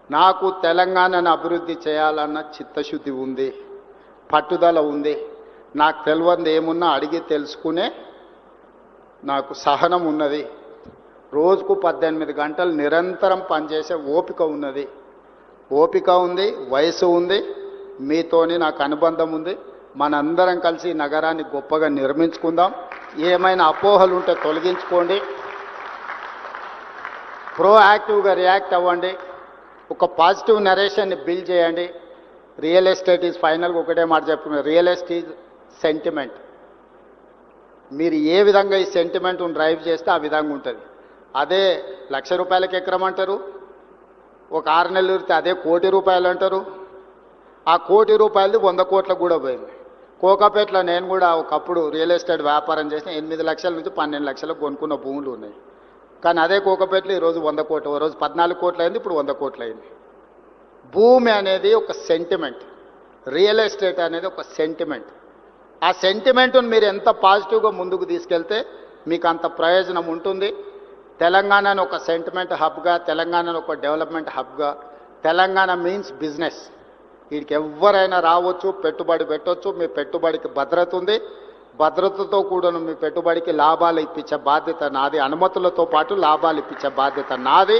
నాకు తెలంగాణను అభివృద్ధి చేయాలన్న చిత్తశుద్ధి ఉంది, పట్టుదల ఉంది. నాకు తెలియంది ఏమున్నా అడిగి తెలుసుకునే నాకు సహనం ఉన్నది. రోజుకు 18 గంటలు నిరంతరం పనిచేసే ఓపిక ఉన్నది. ఓపిక ఉంది, వయసు ఉంది, మీతోని నాకు అనుబంధం ఉంది. మనందరం కలిసి ఈ నగరాన్ని గొప్పగా నిర్మించుకుందాం. ఏమైనా అపోహలు ఉంటే తొలగించుకోండి, ప్రోయాక్టివ్గా రియాక్ట్ అవ్వండి, ఒక పాజిటివ్ నరేషన్ని బిల్డ్ చేయండి. రియల్ ఎస్టేట్ ఈజ్ ఫైనల్గా ఒకటే మాట చెప్పుకున్నారు, రియల్ ఎస్టేట్ ఈజ్ సెంటిమెంట్. మీరు ఏ విధంగా ఈ సెంటిమెంట్ను డ్రైవ్ చేస్తే ఆ విధంగా ఉంటుంది. అదే ₹1,00,000 ఎకరం అంటారు, ఒక 6 నెలలు ఉరితే అదే ₹1,00,00,000 అంటారు. ఆ ₹1,00,00,000 100 కోట్లకు కూడా పోయింది. కోకాపేటలో నేను కూడా ఒకప్పుడు రియల్ ఎస్టేట్ వ్యాపారం చేసిన 8 లక్షల నుంచి 12 లక్షలకు కొనుక్కున్న భూములు ఉన్నాయి. కానీ అదే కోకాపేటలో ఈరోజు 100 కోట్లు, ఓ రోజు 14 కోట్లు అయింది, ఇప్పుడు 100 కోట్లు అయింది. భూమి అనేది ఒక సెంటిమెంట్, రియల్ ఎస్టేట్ అనేది ఒక సెంటిమెంట్. ఆ సెంటిమెంట్ను మీరు ఎంత పాజిటివ్గా ముందుకు తీసుకెళ్తే మీకు అంత ప్రయోజనం ఉంటుంది. తెలంగాణను ఒక సెంటిమెంట్ హబ్గా, తెలంగాణను ఒక డెవలప్మెంట్ హబ్గా, తెలంగాణ మీన్స్ బిజినెస్. వీడికి ఎవరైనా రావచ్చు, పెట్టుబడి పెట్టవచ్చు. మీ పెట్టుబడికి భద్రత ఉంది. భద్రతతో కూడా మీ పెట్టుబడికి లాభాలు ఇప్పించే బాధ్యత నాది. అనుమతులతో పాటు లాభాలు ఇప్పించే బాధ్యత నాది.